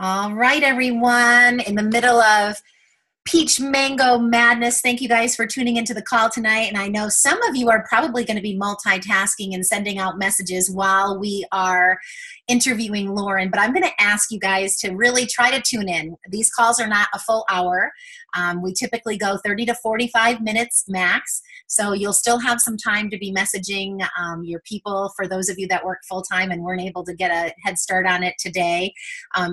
All right, everyone, in the middle of peach mango madness. Thank you guys for tuning into the call tonight. And I know some of you are probably going to be multitasking and sending out messages while we are interviewing Lauren, but I'm going to ask you guys to really try to tune in. These calls are not a full hour. We typically go 30 to 45 minutes max. So you'll still have some time to be messaging your people for those of you that work full time and weren't able to get a head start on it today.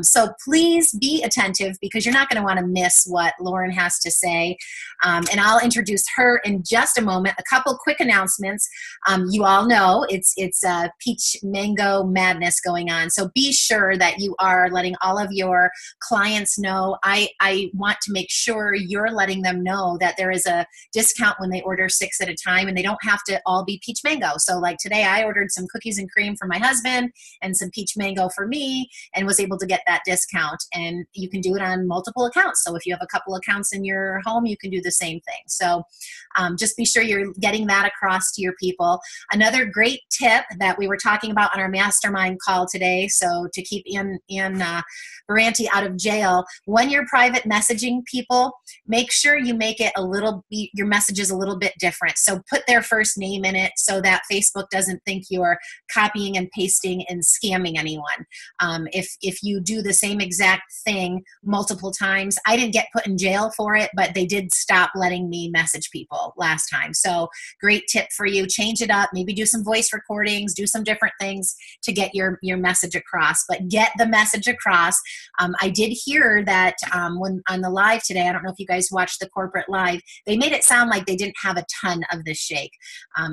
So please be attentive because you're not going to want to miss what Lauren has to say. And I'll introduce her in just a moment. A couple quick announcements. You all know it's peach mango madness going on. So be sure that you are letting all of your clients know. I want to make sure you're letting them know that there is a discount when they order 6 at a time, and they don't have to all be peach mango. So like today I ordered some cookies and cream for my husband and some peach mango for me and was able to get that discount. And you can do it on multiple accounts. So if you have a couple accounts in your home, you can do the same thing. So just be sure you're getting that across to your people. Another great tip that we were talking about on our mastermind call today, so to keep Ian Baranti out of jail, when you're private messaging people, make sure you make it your messages a little bit different. So put their first name in it so that Facebook doesn't think you're copying and pasting and scamming anyone. If you do the same exact thing multiple times, I didn't get put in jail for it, but they did stop letting me message people last time. So great tip for you. Change it up. Maybe do some voice recordings, do some different things to get your message across, but get the message across. I did hear that when on the live today, I don't know if you guys watched the corporate live, they made it sound like they didn't have a ton of this shake.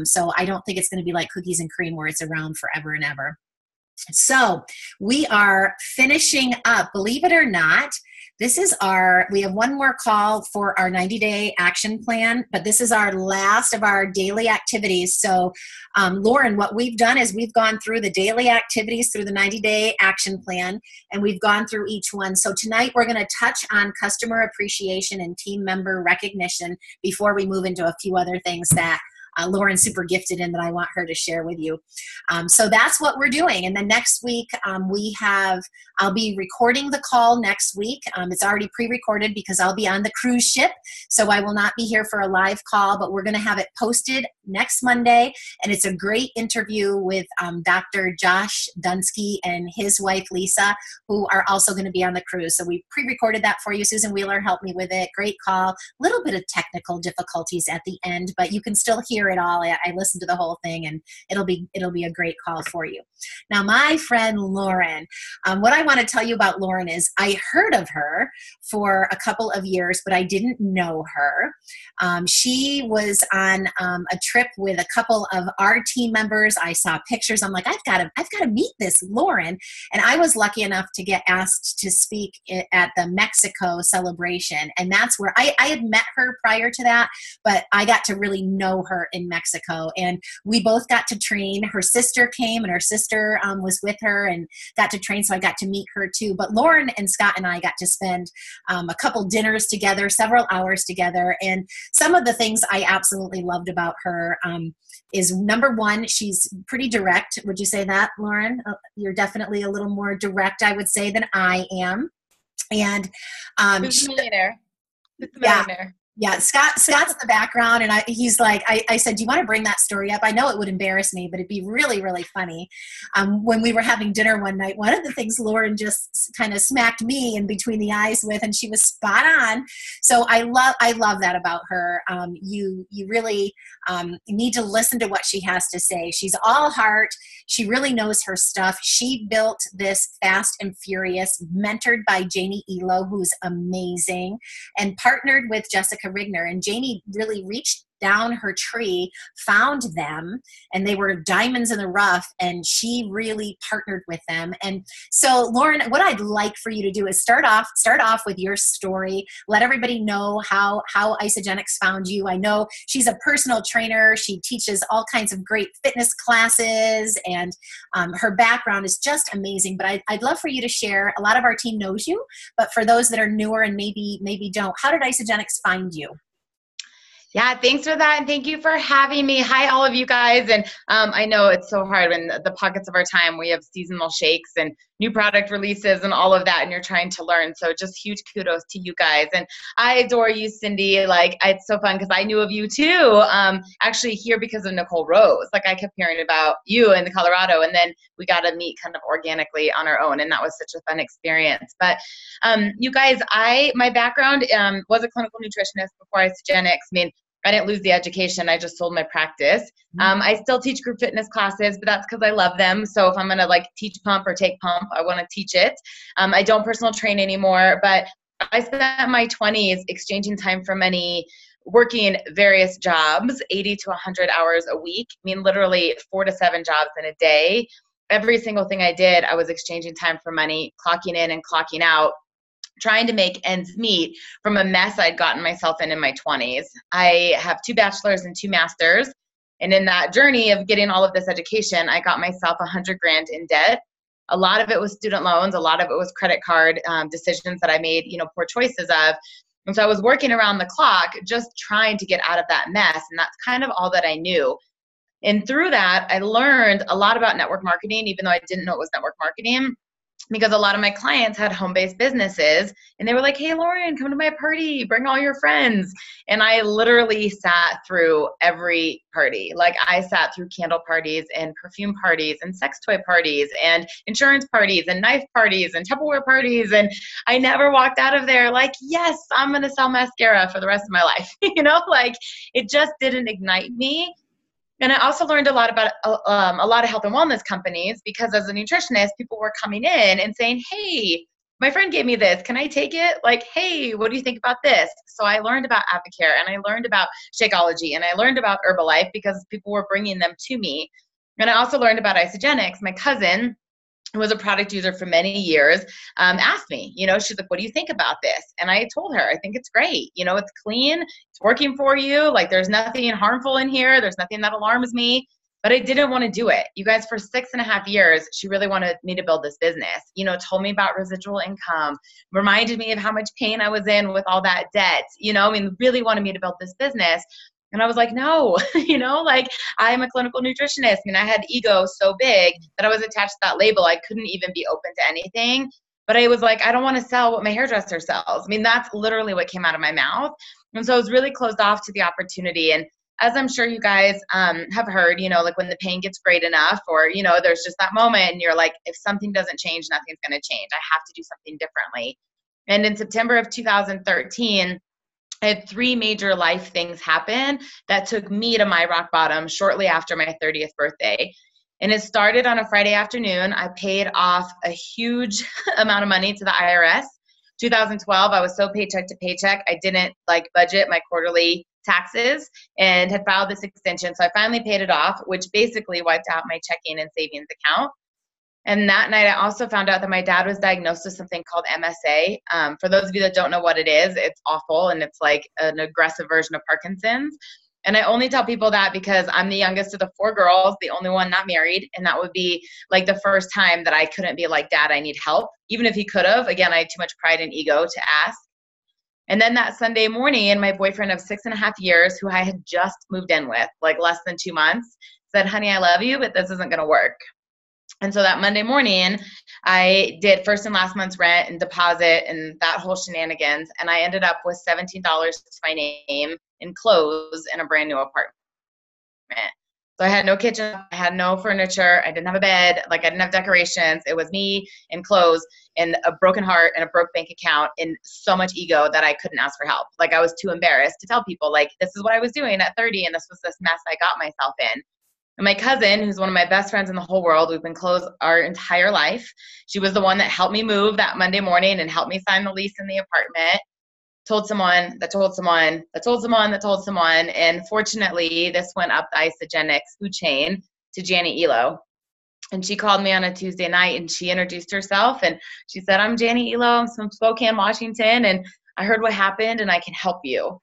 So I don't think it's going to be like cookies and cream where it's around forever and ever. So we are finishing up, believe it or not. We have one more call for our 90-day action plan, but this is our last of our daily activities. So Lauren, what we've done is we've gone through the daily activities through the 90-day action plan, and we've gone through each one. So tonight we're going to touch on customer appreciation and team member recognition before we move into a few other things that Lauren's super gifted in that I want her to share with you. So that's what we're doing. And then next week I'll be recording the call next week. It's already pre-recorded because I'll be on the cruise ship. So I will not be here for a live call, but we're going to have it posted next Monday. And it's a great interview with Dr. Josh Dunsky and his wife, Lisa, who are also going to be on the cruise. So we pre-recorded that for you. Susan Wheeler helped me with it. Great call. Little bit of technical difficulties at the end, but you can still hear it all. I listened to the whole thing, and it'll be a great call for you. Now, my friend Lauren, what I want to tell you about Lauren is I heard of her for a couple of years, but I didn't know her. She was on a trip with a couple of our team members. I saw pictures. I'm like, I've got to meet this Lauren. And I was lucky enough to get asked to speak at the Mexico celebration. And that's where I had met her prior to that, but I got to really know her in Mexico. And we both got to train. Her sister came, and her sister was with her and got to train. So I got to meet her too. But Lauren and Scott and I got to spend a couple dinners together, several hours together. And some of the things I absolutely loved about her is, number one, she's pretty direct. Would you say that, Lauren? You're definitely a little more direct, I would say, than I am. And Who's the millionaire? Yeah, Scott's in the background, and he's like, I said, do you want to bring that story up? I know it would embarrass me, but it'd be really, really funny. When we were having dinner one night, one of the things Lauren just kind of smacked me in between the eyes with, and she was spot on. So I love that about her. You really need to listen to what she has to say. She's all heart. She really knows her stuff. She built this Fast and Furious, mentored by Janie Elo, who's amazing, and partnered with Jessica Rigner. And Janie really reached down her tree, found them, and they were diamonds in the rough, and she really partnered with them. And so, Lauren, what I'd like for you to do is start off with your story. Let everybody know how Isagenix found you. I know she's a personal trainer. She teaches all kinds of great fitness classes, and her background is just amazing. But I'd love for you to share. A lot of our team knows you, but for those that are newer and maybe don't, how did Isagenix find you? Yeah, thanks for that. And thank you for having me. Hi, all of you guys. And I know it's so hard when the pockets of our time, we have seasonal shakes and new product releases and all of that, and you're trying to learn. So just huge kudos to you guys. And I adore you, Cindy. Like, it's so fun because I knew of you too, actually here because of Nicole Rose. Like, I kept hearing about you in Colorado, and then we got to meet kind of organically on our own, and that was such a fun experience. But you guys, my background was a clinical nutritionist before Isagenix. I mean, I didn't lose the education. I just sold my practice. I still teach group fitness classes, but that's because I love them. So if I'm going to like teach pump or take pump, I want to teach it. I don't personal train anymore, but I spent my 20s exchanging time for money, working various jobs, 80 to 100 hours a week. I mean, literally 4 to 7 jobs in a day. Every single thing I did, I was exchanging time for money, clocking in and clocking out, trying to make ends meet from a mess I'd gotten myself in my 20s. I have 2 bachelors and 2 masters. And in that journey of getting all of this education, I got myself $100,000 in debt. A lot of it was student loans. A lot of it was credit card decisions that I made, poor choices of. And so I was working around the clock, just trying to get out of that mess. And that's kind of all that I knew. And through that, I learned a lot about network marketing, even though I didn't know it was network marketing, because a lot of my clients had home-based businesses, and they were like, hey, Lauren, come to my party, bring all your friends. And I literally sat through every party. Like, I sat through candle parties and perfume parties and sex toy parties and insurance parties and knife parties and Tupperware parties. And I never walked out of there like, yes, I'm going to sell mascara for the rest of my life. Like, it just didn't ignite me. And I also learned a lot about a lot of health and wellness companies, because as a nutritionist, people were coming in and saying, hey, my friend gave me this. Can I take it? Like, hey, what do you think about this? So I learned about Advocare, and I learned about Shakeology, and I learned about Herbalife because people were bringing them to me. And I also learned about Isagenix. My cousin, who was a product user for many years, asked me, she's like, what do you think about this? And I told her, I think it's great. It's clean. It's working for you. Like, there's nothing harmful in here. There's nothing that alarms me. But I didn't want to do it. You guys, for 6.5 years, she really wanted me to build this business, told me about residual income, reminded me of how much pain I was in with all that debt, really wanted me to build this business. And I was like, no, like, I'm a clinical nutritionist. I had ego so big that I was attached to that label. I couldn't even be open to anything. But I was like, I don't want to sell what my hairdresser sells. That's literally what came out of my mouth. And so I was really closed off to the opportunity. And as I'm sure you guys have heard, like, when the pain gets great enough, or, there's just that moment and you're like, if something doesn't change, nothing's going to change. I have to do something differently. And in September of 2013, I had 3 major life things happen that took me to my rock bottom shortly after my 30th birthday. And it started on a Friday afternoon. I paid off a huge amount of money to the IRS. 2012, I was so paycheck to paycheck. I didn't budget my quarterly taxes and had filed this extension. So I finally paid it off, which basically wiped out my checking and savings account. And that night, I also found out that my dad was diagnosed with something called MSA. For those of you that don't know what it is, it's awful, and it's like an aggressive version of Parkinson's. And I only tell people that because I'm the youngest of the 4 girls, the only one not married, and that would be like the first time that I couldn't be like, Dad, I need help. Even if he could have, again, I had too much pride and ego to ask. And then that Sunday morning, my boyfriend of 6.5 years, who I had just moved in with, like less than 2 months, said, honey, I love you, but this isn't going to work. And so that Monday morning, I did first and last month's rent and deposit and that whole shenanigans. And I ended up with $17 to my name and clothes in a brand new apartment. So I had no kitchen, I had no furniture, I didn't have a bed, I didn't have decorations. It was me and clothes and a broken heart and a broke bank account and so much ego that I couldn't ask for help. I was too embarrassed to tell people, this is what I was doing at 30 and this was this mess I got myself in. And my cousin, who's one of my best friends in the whole world, we've been close our entire life. She was the one that helped me move that Monday morning and helped me sign the lease in the apartment. Told someone that told someone that told someone that told someone. And fortunately, this went up the Isagenix food chain to Janet Elo. And she called me on a Tuesday night and she introduced herself. And she said, I'm Janet Elo. I'm from Spokane, Washington. And I heard what happened and I can help you.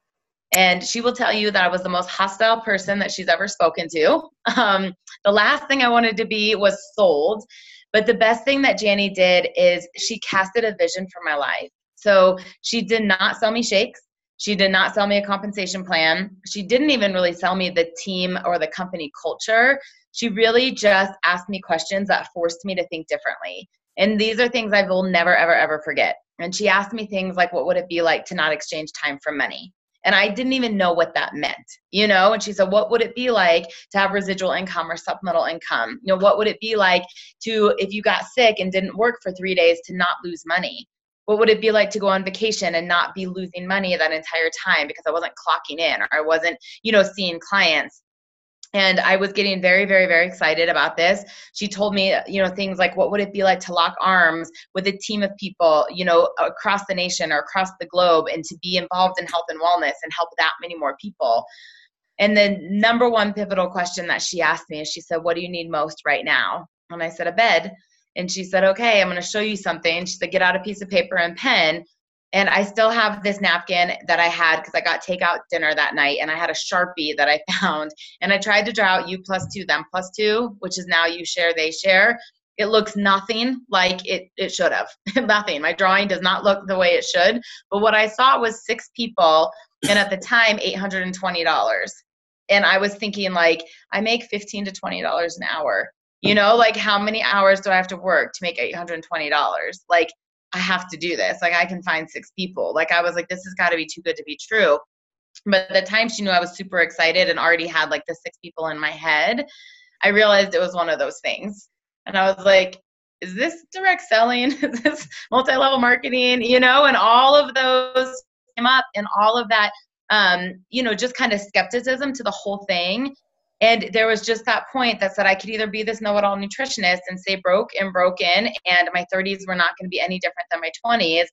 And she will tell you that I was the most hostile person that she's ever spoken to. The last thing I wanted to be was sold. But the best thing that Janny did is she casted a vision for my life. So she did not sell me shakes. She did not sell me a compensation plan. She didn't even really sell me the team or the company culture. She really just asked me questions that forced me to think differently. And these are things I will never, ever, ever forget. And she asked me things like, what would it be like to not exchange time for money? And I didn't even know what that meant, and she said, what would it be like to have residual income or supplemental income? What would it be like to, if you got sick and didn't work for 3 days, to not lose money? What would it be like to go on vacation and not be losing money that entire time because I wasn't clocking in or I wasn't, seeing clients? And I was getting very, very, very excited about this. She told me, things like, what would it be like to lock arms with a team of people, across the nation or across the globe, and to be involved in health and wellness and help that many more people? And the number one pivotal question that she asked me is, she said, what do you need most right now? And I said, a bed. And she said, okay, I'm going to show you something. She said, get out a piece of paper and pen. And I still have this napkin that I had because I got takeout dinner that night, and I had a Sharpie that I found, and I tried to draw out you plus two, them plus two, which is now you share, they share. It looks nothing like it should have. Nothing. My drawing does not look the way it should. But what I saw was 6 people, and at the time, $820. And I was thinking, like, I make $15 to $20 an hour. Like, how many hours do I have to work to make $820? Like, I have to do this. Like, I can find 6 people. Like, I was like, this has got to be too good to be true. But at the time, she knew I was super excited and already had like the 6 people in my head. I realized it was one of those things. And I was like, is this direct selling? Is this multi-level marketing? And all of those came up, and all of that, just kind of skepticism to the whole thing. And there was just that point that said I could either be this know-it-all nutritionist and stay broke and broken, and my 30s were not going to be any different than my 20s,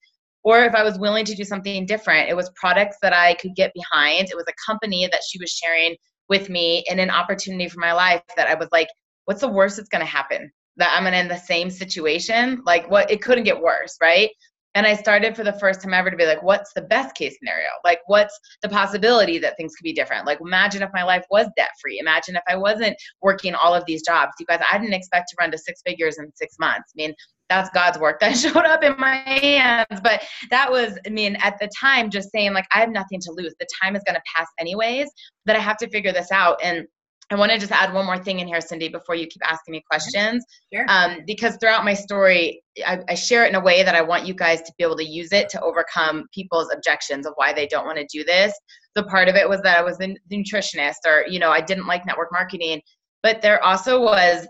or if I was willing to do something different. It was products that I could get behind. It was a company that she was sharing with me, and an opportunity for my life that I was like, what's the worst that's going to happen? That I'm in the same situation? Like, what? It couldn't get worse, right? And I started for the first time ever to be like, what's the best case scenario? Like, what's the possibility that things could be different? Like, imagine if my life was debt free. Imagine if I wasn't working all of these jobs. You guys, I didn't expect to run to 6 figures in 6 months. I mean, that's God's work that showed up in my hands. But that was, at the time, just saying, like, I have nothing to lose. The time is going to pass anyways, that I have to figure this out. And I want to just add one more thing in here, Cindy, before you keep asking me questions. Sure. Because throughout my story, I share it in a way that I want you guys to be able to use it to overcome people's objections of why they don't want to do this. So part of it was that I was a nutritionist, or, I didn't like network marketing. But there also was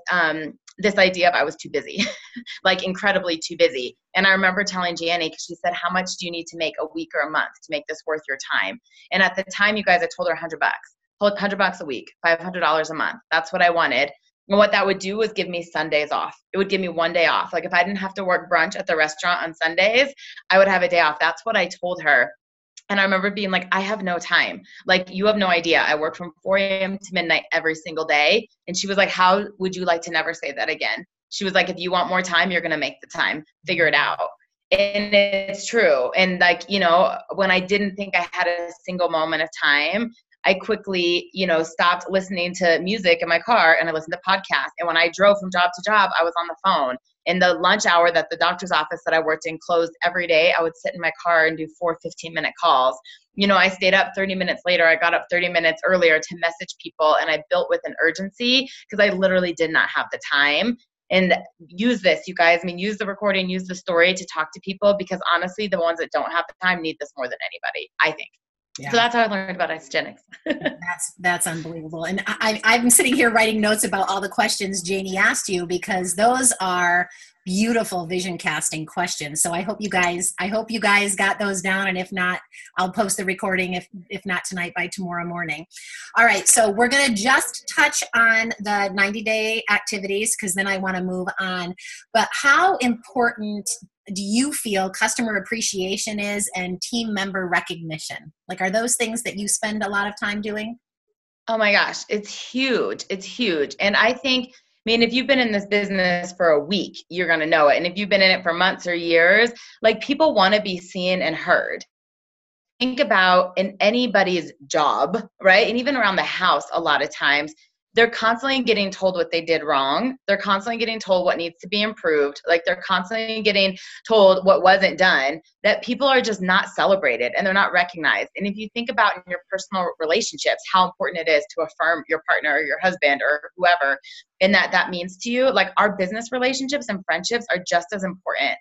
this idea of I was too busy, like incredibly too busy. And I remember telling Gianni, because she said, how much do you need to make a week or a month to make this worth your time? And at the time, you guys, I told her $100. $100 a week, $500 a month. That's what I wanted. And what that would do was give me Sundays off. It would give me one day off. Like, if I didn't have to work brunch at the restaurant on Sundays, I would have a day off. That's what I told her. And I remember being like, I have no time. Like, you have no idea. I work from 4 a.m. to midnight every single day. And she was like, how would you like to never say that again? She was like, if you want more time, you're going to make the time. Figure it out. And it's true. And like, when I didn't think I had a single moment of time, I quickly, stopped listening to music in my car, and I listened to podcasts. And when I drove from job to job, I was on the phone. In the lunch hour that the doctor's office that I worked in closed every day, I would sit in my car and do 4 15-minute calls. I stayed up 30 minutes later. I got up 30 minutes earlier to message people, and I built with an urgency because I literally did not have the time. And use this, you guys. Use the recording, use the story to talk to people, because honestly, the ones that don't have the time need this more than anybody, I think. Yeah. So that's how I learned about Isagenix. That's unbelievable. And I'm sitting here writing notes about all the questions Janie asked you, because those are beautiful vision casting questions. So I hope you guys got those down. And if not, I'll post the recording, if not tonight, by tomorrow morning. All right. So we're going to just touch on the 90-day activities, because then I want to move on. But how important do you feel customer appreciation is, and team member recognition? Like, are those things that you spend a lot of time doing? Oh my gosh, it's huge. It's huge. And I think, if you've been in this business for a week, you're going to know it. And if you've been in it for months or years, like, people want to be seen and heard. Think about in anybody's job, right? And even around the house, a lot of times, they're constantly getting told what they did wrong. They're constantly getting told what needs to be improved. Like they're constantly getting told what wasn't done, that people are just not celebrated and they're not recognized. And if you think about in your personal relationships, how important it is to affirm your partner or your husband or whoever, and that means to you, like our business relationships and friendships are just as important.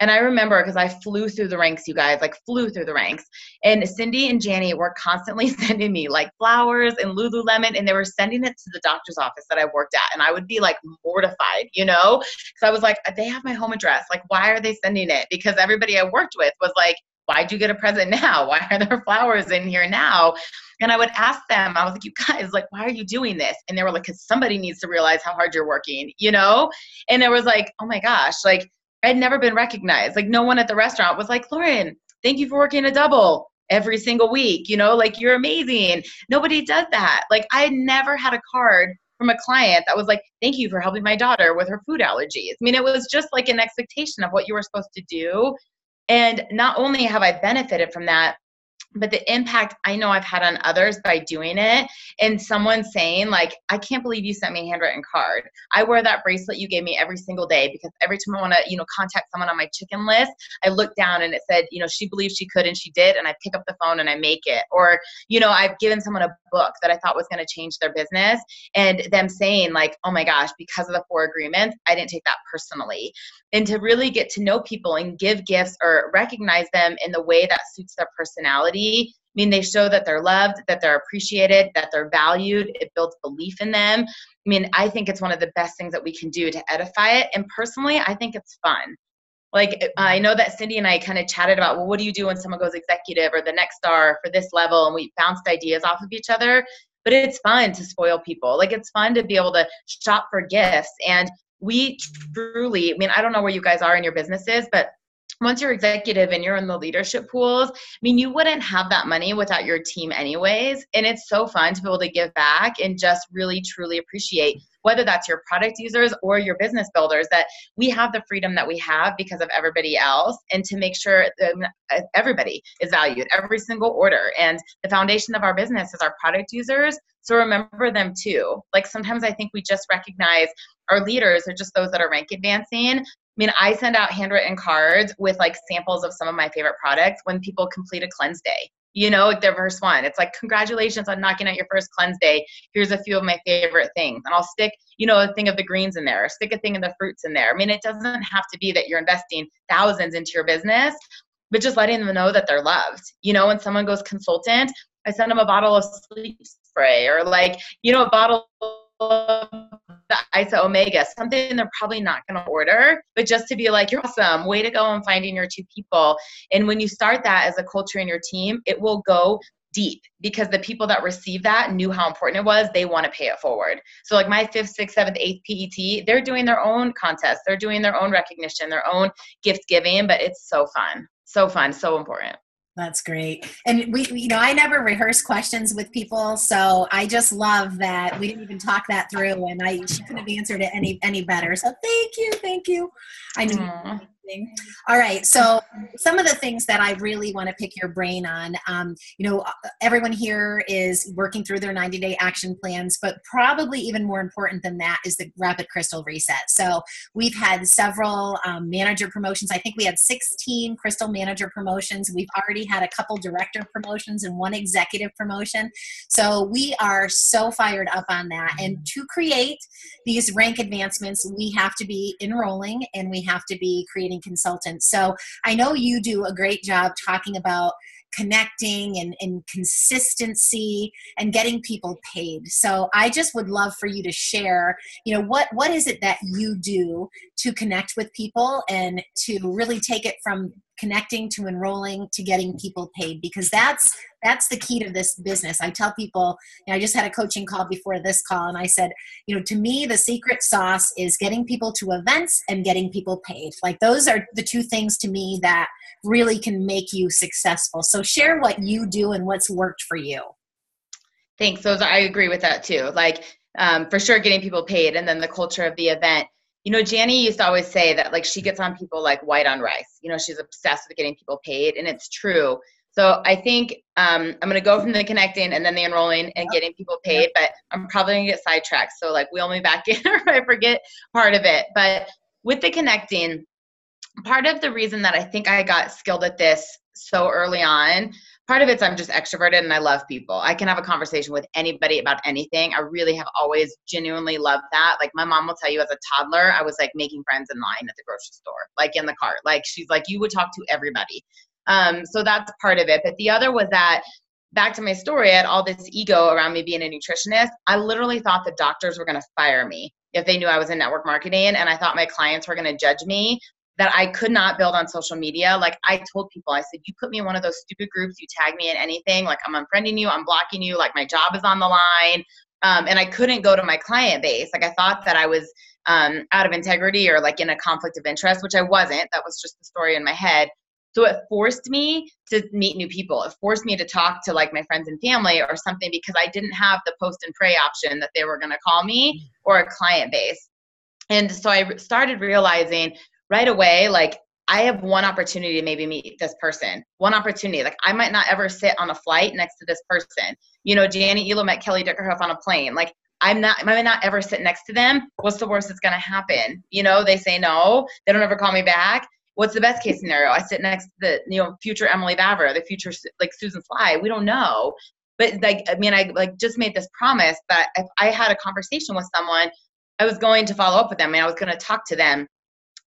And I remember, because I flew through the ranks, you guys, like flew through the ranks. And Cindy and Janny were constantly sending me like flowers and Lululemon, and they were sending it to the doctor's office that I worked at. And I would be like mortified, you know? So I was like, they have my home address. Like, why are they sending it? Because everybody I worked with was like, why'd you get a present now? Why are there flowers in here now? And I would ask them, I was like, you guys, like, why are you doing this? And they were like, because somebody needs to realize how hard you're working, you know? And it was like, oh my gosh, like, I'd never been recognized. Like no one at the restaurant was like, Lauren, thank you for working a double every single week. You know, like you're amazing. Nobody does that. Like I had never had a card from a client that was like, thank you for helping my daughter with her food allergies. I mean, it was just like an expectation of what you were supposed to do. And not only have I benefited from that, but the impact I know I've had on others by doing it, and someone saying like, I can't believe you sent me a handwritten card. I wear that bracelet you gave me every single day because every time I want to, contact someone on my chicken list, I look down and it said, she believed she could and she did. And I pick up the phone and I make it. Or, I've given someone a book that I thought was going to change their business, and them saying like, oh my gosh, because of the 4 agreements, I didn't take that personally. And to really get to know people and give gifts or recognize them in the way that suits their personality. I mean, they show that they're loved, that they're appreciated, that they're valued. It builds belief in them. I mean, I think it's one of the best things that we can do to edify it. And personally, I think it's fun. Like, I know that Cindy and I kind of chatted about, well, what do you do when someone goes executive or the next star for this level? And we bounced ideas off of each other. But it's fun to spoil people. Like, it's fun to be able to shop for gifts. And we truly, I don't know where you guys are in your businesses, but once you're executive and you're in the leadership pools, you wouldn't have that money without your team anyways. And it's so fun to be able to give back and just really, truly appreciate whether that's your product users or your business builders, that we have the freedom that we have because of everybody else, and to make sure that everybody is valued, every single order. And the foundation of our business is our product users. So remember them too. Like sometimes I think we just recognize our leaders are just those that are rank advancing. I send out handwritten cards with like samples of some of my favorite products when people complete a cleanse day. Like their first one. It's like, congratulations on knocking out your first cleanse day. Here's a few of my favorite things. And I'll stick, a thing of the greens in there, or stick a thing of the fruits in there. It doesn't have to be that you're investing thousands into your business, but just letting them know that they're loved. When someone goes consultant, I send them a bottle of sleep spray, or like, a bottle of the Isa Omega, something they're probably not going to order, but just to be like, you're awesome, way to go on finding your 2 people. And when you start that as a culture in your team, it will go deep, because the people that receive that knew how important it was. They want to pay it forward. So like my 5th, 6th, 7th, 8th PET, they're doing their own contests. They're doing their own recognition, their own gift giving, but it's so fun, so important. That's great. And we, I never rehearse questions with people. So I just love that we didn't even talk that through, and she couldn't have answered it any better. So thank you. I know. All right. So some of the things that I really want to pick your brain on, everyone here is working through their 90-day action plans, but probably even more important than that is the Rapid Crystal Reset. So we've had several manager promotions. I think we had 16 Crystal manager promotions. We've already had a couple director promotions and 1 executive promotion. So we are so fired up on that. And to create these rank advancements, we have to be enrolling and we have to be creating consultants. So I know you do a great job talking about connecting and consistency and getting people paid. So I just would love for you to share, what is it that you do to connect with people and to really take it from connecting to enrolling to getting people paid, because that's the key to this business. I tell people, I just had a coaching call before this call, and I said, to me, the secret sauce is getting people to events and getting people paid. Like those are the 2 things to me that really can make you successful. So share what you do and what's worked for you. Thanks. I agree with that too. Like, for sure, getting people paid, and then the culture of the event. Janny used to always say that like she gets on people like white on rice. She's obsessed with getting people paid, and it's true. So I think I'm going to go from the connecting and then the enrolling and getting people paid, but I'm probably going to get sidetracked. So like wheel me back in if I forget part of it. But with the connecting, part of the reason that I think I got skilled at this so early on, part of it's I'm just extroverted and I love people. I can have a conversation with anybody about anything. I really have always genuinely loved that. Like my mom will tell you as a toddler, I was like making friends in line at the grocery store, like in the cart. Like she's like, you would talk to everybody. So that's part of it. But the other was that, back to my story, I had all this ego around me being a nutritionist. I literally thought the doctors were going to fire me if they knew I was in network marketing. And I thought my clients were going to judge me, that I could not build on social media. Like I told people, I said, you put me in one of those stupid groups, you tag me in anything, like I'm unfriending you, I'm blocking you, like my job is on the line. And I couldn't go to my client base. Like I thought that I was out of integrity or like in a conflict of interest, which I wasn't. That was just the story in my head. So it forced me to meet new people. It forced me to talk to like my friends and family or something, because I didn't have the post and pray option that they were going to call me or a client base. And so I started realizing right away, like I have one opportunity to maybe meet this person, one opportunity. Like I might not ever sit on a flight next to this person. You know, Janet Elo met Kelly Dickerhoff on a plane. Like I might not ever sit next to them. What's the worst that's going to happen? You know, they say no, they don't ever call me back. What's the best case scenario? I sit next to the, you know, future Emily Vavra, the future like Susan Sly. We don't know. But like, I mean, I like just made this promise that if I had a conversation with someone, I was going to follow up with them and I was going to talk to them.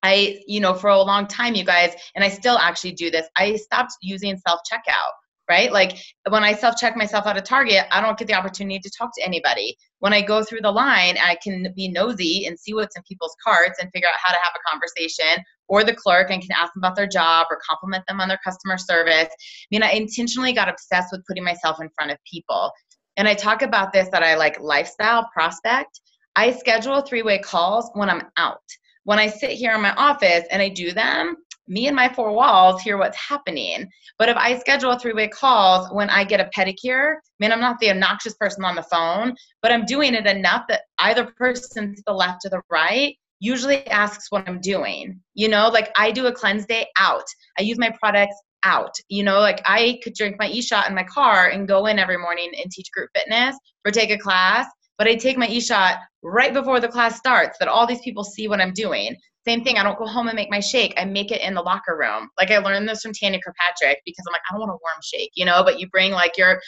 I, you know, for a long time, you guys, and I still actually do this, I stopped using self-checkout, right? Like when I self-check myself out of Target, I don't get the opportunity to talk to anybody. When I go through the line, I can be nosy and see what's in people's carts and figure out how to have a conversation, or the clerk and can ask them about their job or compliment them on their customer service. I mean, I intentionally got obsessed with putting myself in front of people. And I talk about this, that I like lifestyle prospect. I schedule 3-way calls when I'm out. When I sit here in my office and I do them, me and my 4 walls hear what's happening. But if I schedule 3-way calls when I get a pedicure, I mean, I'm not the obnoxious person on the phone, but I'm doing it enough that either person to the left or the right usually asks what I'm doing. You know, like I do a cleanse day out. I use my products out. You know, like I could drink my e-shot in my car and go in every morning and teach group fitness or take a class. But I take my e-shot right before the class starts, that all these people see what I'm doing. Same thing, I don't go home and make my shake. I make it in the locker room. Like I learned this from Tanya Kirkpatrick, because I'm like, I don't want a warm shake, you know, but you bring like your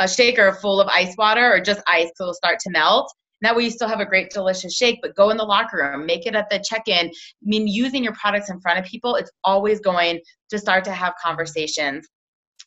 shaker full of ice water or just ice so it'll start to melt. That way you still have a great, delicious shake, but go in the locker room, make it at the check-in. I mean, using your products in front of people, it's always going to start to have conversations.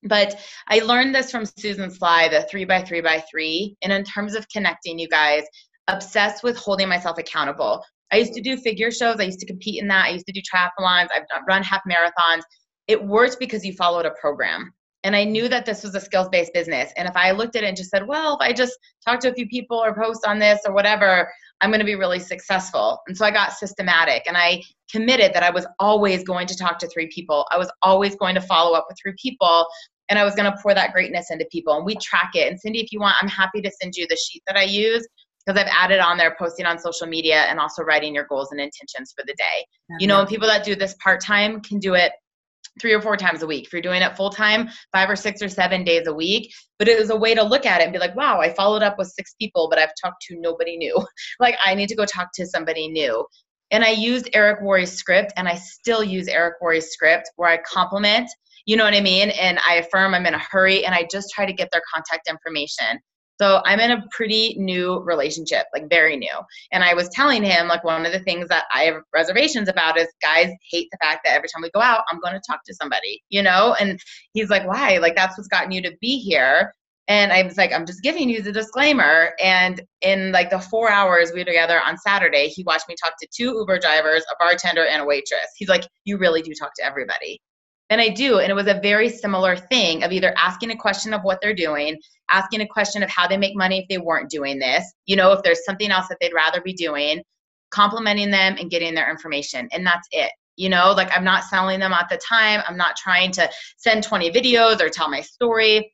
But I learned this from Susan Sly, the 3x3x3. And in terms of connecting, you guys, obsessed with holding myself accountable. I used to do figure shows. I used to compete in that. I used to do triathlons. I've run half marathons. It worked because you followed a program. And I knew that this was a skills-based business. And if I looked at it and just said, well, if I just talk to a few people or post on this or whatever, I'm going to be really successful. And so I got systematic and I committed that I was always going to talk to 3 people. I was always going to follow up with 3 people, and I was going to pour that greatness into people. And we track it. And Cindy, if you want, I'm happy to send you the sheet that I use, because I've added on there posting on social media and also writing your goals and intentions for the day. You know, and people that do this part-time can do it 3 or 4 times a week. If you're doing it full-time, 5 or 6 or 7 days a week. But it was a way to look at it and be like, wow, I followed up with 6 people, but I've talked to nobody new. Like I need to go talk to somebody new. And I used Eric Worre's script, and I still use Eric Worre's script, where I compliment, you know what I mean? And I affirm I'm in a hurry, and I just try to get their contact information. So I'm in a pretty new relationship, like very new. And I was telling him, like, one of the things that I have reservations about is guys hate the fact that every time we go out, I'm going to talk to somebody, you know? And he's like, why? Like, that's what's gotten you to be here. And I was like, I'm just giving you the disclaimer. And in like the 4 hours we were together on Saturday, he watched me talk to 2 Uber drivers, a bartender, and a waitress. He's like, you really do talk to everybody. And I do. And it was a very similar thing of either asking a question of what they're doing, asking a question of how they make money if they weren't doing this, you know, if there's something else that they'd rather be doing, complimenting them and getting their information. And that's it. You know, like I'm not selling them at the time. I'm not trying to send 20 videos or tell my story.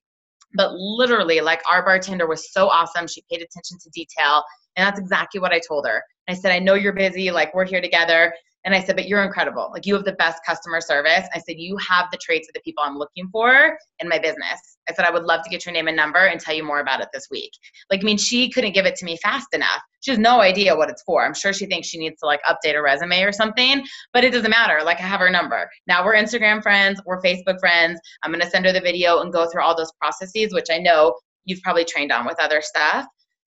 But literally, like, our bartender was so awesome. She paid attention to detail. And that's exactly what I told her. I said, I know you're busy. Like, we're here together. And I said, but you're incredible. Like, you have the best customer service. I said, you have the traits of the people I'm looking for in my business. I said, I would love to get your name and number and tell you more about it this week. Like, I mean, she couldn't give it to me fast enough. She has no idea what it's for. I'm sure she thinks she needs to like update a resume or something, but it doesn't matter. Like, I have her number. Now we're Instagram friends, we're Facebook friends. I'm going to send her the video and go through all those processes, which I know you've probably trained on with other stuff.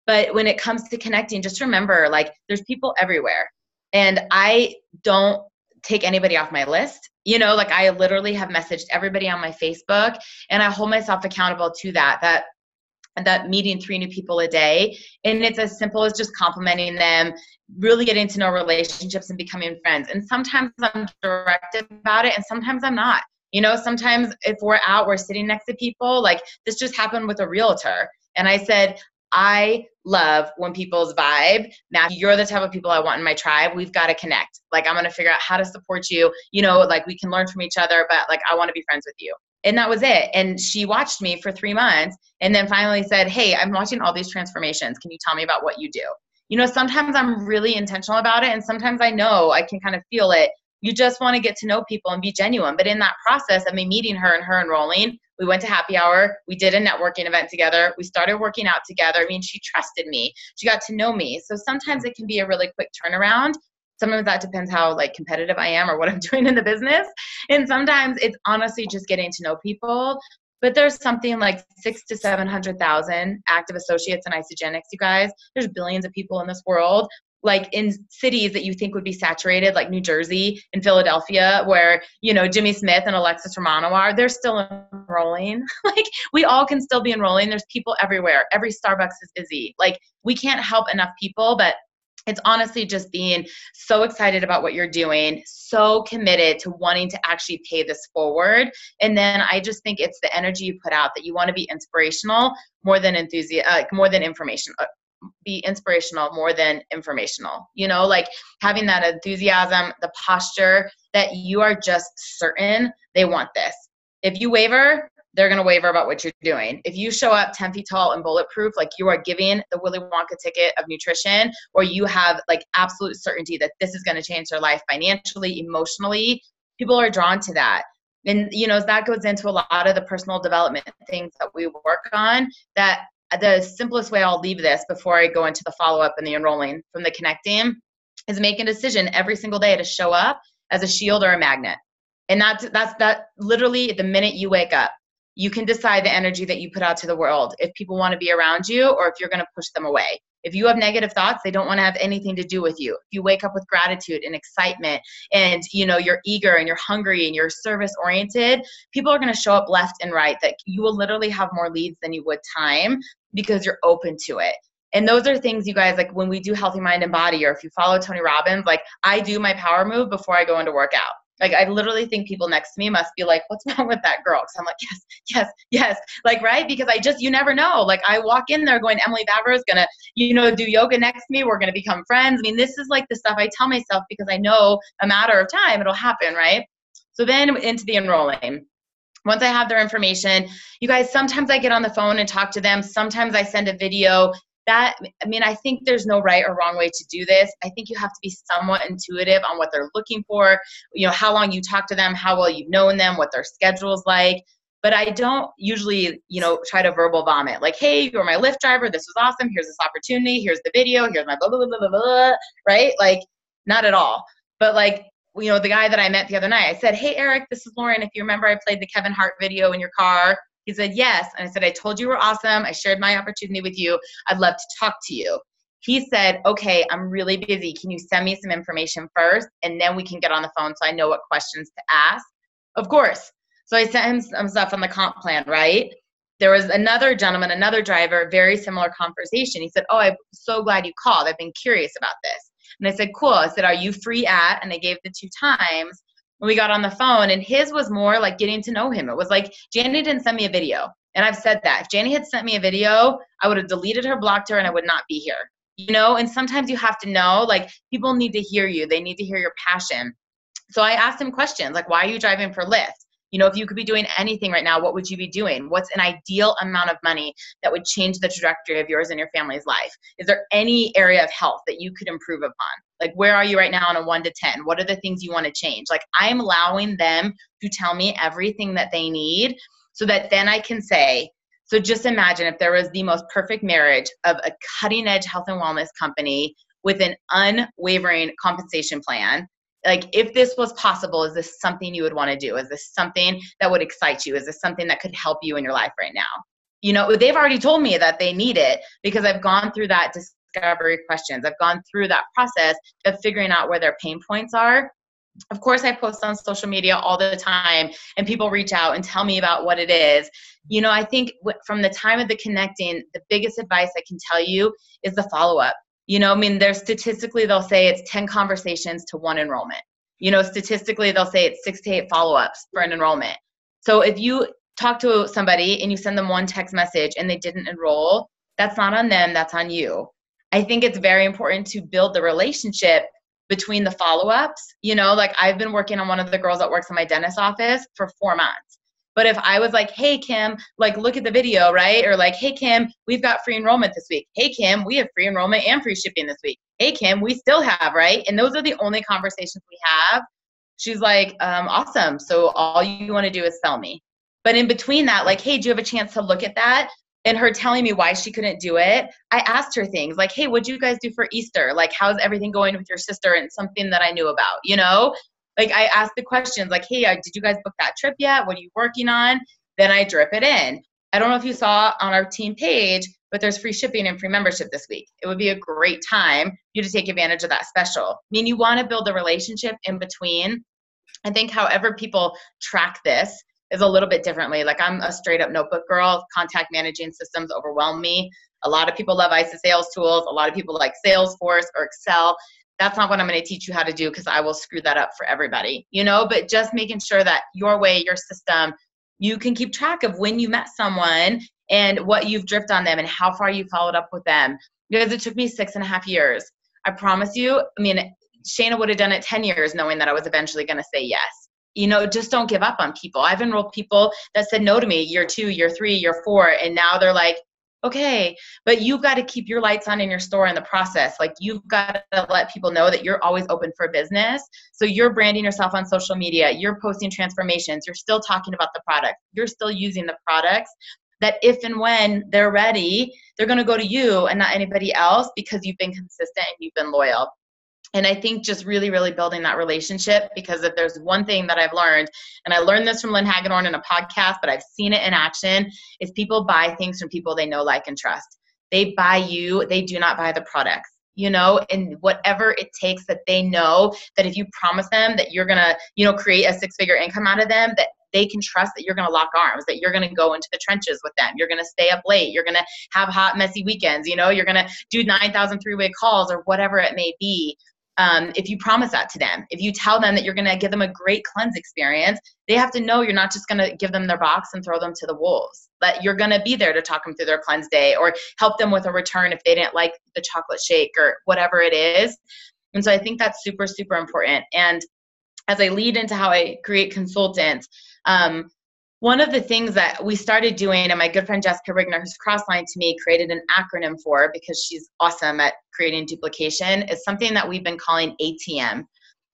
But when it comes to connecting, just remember, like, there's people everywhere. And I don't take anybody off my list. You know, like, I literally have messaged everybody on my Facebook, and I hold myself accountable to that meeting 3 new people a day. And it's as simple as just complimenting them, really getting to know relationships and becoming friends. And sometimes I'm direct about it, and sometimes I'm not. You know, sometimes if we're out, we're sitting next to people. Like, this just happened with a realtor. And I said, I love when people's vibe, Matthew, you're the type of people I want in my tribe. We've got to connect. Like, I'm going to figure out how to support you. You know, like, we can learn from each other, but like, I want to be friends with you. And that was it. And she watched me for 3 months and then finally said, hey, I'm watching all these transformations. Can you tell me about what you do? You know, sometimes I'm really intentional about it. And sometimes I know I can kind of feel it. You just want to get to know people and be genuine. But in that process of me meeting her and her enrolling, we went to happy hour. We did a networking event together. We started working out together. I mean, she trusted me. She got to know me. So sometimes it can be a really quick turnaround. Sometimes that depends how like competitive I am or what I'm doing in the business. And sometimes it's honestly just getting to know people. But there's something like 600,000 to 700,000 active associates in Isagenix, you guys. There's billions of people in this world. Like, in cities that you think would be saturated, like New Jersey and Philadelphia, where, you know, Jimmy Smith and Alexis Romano are, they're still enrolling. Like, we all can still be enrolling. There's people everywhere. Every Starbucks is busy. Like, we can't help enough people, but it's honestly just being so excited about what you're doing, so committed to wanting to actually pay this forward. And then I just think it's the energy you put out, that you want to be inspirational more than more than information. Be inspirational more than informational, you know, like having that enthusiasm, the posture that you are just certain they want this. If you waver, they're going to waver about what you're doing. If you show up 10 feet tall and bulletproof, like you are giving the Willy Wonka ticket of nutrition, or you have like absolute certainty that this is going to change their life financially, emotionally, people are drawn to that. And, you know, that goes into a lot of the personal development things that we work on. That the simplest way I'll leave this before I go into the follow-up and the enrolling from the connecting is make a decision every single day to show up as a shield or a magnet. And that's literally the minute you wake up, you can decide the energy that you put out to the world. If people want to be around you or if you're going to push them away. If you have negative thoughts, they don't want to have anything to do with you. If you wake up with gratitude and excitement and, you know, you're eager and you're hungry and you're service oriented, people are going to show up left and right, that you will literally have more leads than you would time because you're open to it. And those are things, you guys, like when we do Healthy Mind and Body, or if you follow Tony Robbins, like I do my power move before I go into workout. Like, I literally think people next to me must be like, what's wrong with that girl? Because I'm like, yes, yes, yes. Like, right? Because you never know. Like, I walk in there going, Emily Vavra is going to, you know, do yoga next to me. We're going to become friends. I mean, this is like the stuff I tell myself because I know a matter of time it'll happen, right? So then into the enrolling. Once I have their information, you guys, sometimes I get on the phone and talk to them. Sometimes I send a video. I think there's no right or wrong way to do this. I think you have to be somewhat intuitive on what they're looking for, you know, how long you talk to them, how well you've known them, what their schedule's like. But I don't usually, you know, try to verbal vomit. Like, hey, you're my Lyft driver. This was awesome. Here's this opportunity. Here's the video. Here's my blah, blah, blah, blah, blah, right? Like, not at all. But like, you know, the guy that I met the other night, I said, hey, Eric, this is Lauren. If you remember, I played the Kevin Hart video in your car. He said, yes. And I said, I told you were awesome. I shared my opportunity with you. I'd love to talk to you. He said, okay, I'm really busy. Can you send me some information first? And then we can get on the phone so I know what questions to ask. Of course. So I sent him some stuff on the comp plan, right? There was another gentleman, another driver, very similar conversation. He said, oh, I'm so glad you called. I've been curious about this. And I said, cool. I said, are you free at? And I gave the 2 times. When we got on the phone, and his was more like getting to know him. It was like, Janie didn't send me a video. And I've said that. If Janie had sent me a video, I would have deleted her, blocked her, and I would not be here. You know, and sometimes you have to know, like, people need to hear you. They need to hear your passion. So I asked him questions like, why are you driving for Lyft? You know, if you could be doing anything right now, what would you be doing? What's an ideal amount of money that would change the trajectory of yours and your family's life? Is there any area of health that you could improve upon? Like, where are you right now on a 1 to 10? What are the things you want to change? Like, I'm allowing them to tell me everything that they need so that then I can say, so just imagine if there was the most perfect marriage of a cutting edge health and wellness company with an unwavering compensation plan. Like, if this was possible, is this something you would want to do? Is this something that would excite you? Is this something that could help you in your life right now? You know, they've already told me that they need it because I've gone through that discovery questions. I've gone through that process of figuring out where their pain points are. Of course, I post on social media all the time and people reach out and tell me about what it is. You know, I think from the time of the connecting, the biggest advice I can tell you is the follow-up. You know, I mean, there's statistically, they'll say it's 10 conversations to 1 enrollment. You know, statistically, they'll say it's 6 to 8 follow-ups for an enrollment. So if you talk to somebody and you send them 1 text message and they didn't enroll, that's not on them, that's on you. I think it's very important to build the relationship between the follow-ups. You know, like, I've been working on one of the girls that works in my dentist's office for 4 months. But if I was like, hey, Kim, like, look at the video, right? Or like, hey, Kim, we've got free enrollment this week. Hey, Kim, we have free enrollment and free shipping this week. Hey, Kim, we still have, right? And those are the only conversations we have. She's like, awesome. So all you want to do is sell me. But in between that, like, hey, do you have a chance to look at that? And her telling me why she couldn't do it, I asked her things like, hey, what'd you guys do for Easter? Like, how's everything going with your sister? And something that I knew about, you know? Like, I asked the questions like, hey, did you guys book that trip yet? What are you working on? Then I drip it in. I don't know if you saw on our team page, but there's free shipping and free membership this week. It would be a great time for you to take advantage of that special. I mean, you want to build a relationship in between. I think however people track this is a little bit differently. Like, I'm a straight up notebook girl. Contact managing systems overwhelm me. A lot of people love ISA sales tools. A lot of people like Salesforce or Excel. That's not what I'm going to teach you how to do because I will screw that up for everybody, you know, but just making sure that your way, your system, you can keep track of when you met someone and what you've dripped on them and how far you followed up with them. Because it took me 6.5 years. I promise you, I mean, Shayna would have done it 10 years knowing that I was eventually going to say yes. You know, just don't give up on people. I've enrolled people that said no to me year 2, year 3, year 4, and now they're like, okay, but you've got to keep your lights on in your store in the process. Like, you've got to let people know that you're always open for business. So you're branding yourself on social media. You're posting transformations. You're still talking about the product. You're still using the products that if and when they're ready, they're going to go to you and not anybody else because you've been consistent and you've been loyal. And I think just really, really building that relationship, because if there's one thing that I've learned, and I learned this from Lynn Hagedorn in a podcast, but I've seen it in action, is people buy things from people they know, like, and trust. They buy you. They do not buy the products, you know, and whatever it takes that they know that if you promise them that you're going to, you know, create a 6-figure income out of them, that they can trust that you're going to lock arms, that you're going to go into the trenches with them. You're going to stay up late. You're going to have hot, messy weekends. You know, you're going to do 9,000 three-way calls or whatever it may be. If you promise that to them, if you tell them that you're going to give them a great cleanse experience, they have to know you're not just going to give them their box and throw them to the wolves, that you're going to be there to talk them through their cleanse day or help them with a return if they didn't like the chocolate shake or whatever it is. And so I think that's super, super important. And as I lead into how I create consultants, one of the things that we started doing, and my good friend Jessica Rigner, who's Crossline to me, created an acronym for, because she's awesome at creating duplication, is something that we've been calling ATM.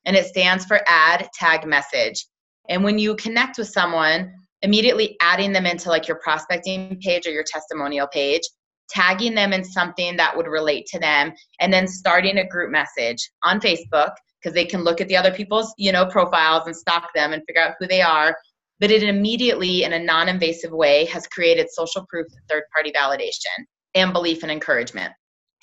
And it stands for add, tag, message. And when you connect with someone, immediately adding them into like your prospecting page or your testimonial page, tagging them in something that would relate to them, and then starting a group message on Facebook, because they can look at the other people's, you know, profiles and stalk them and figure out who they are. But it immediately, in a non-invasive way, has created social proof of third-party validation and belief and encouragement.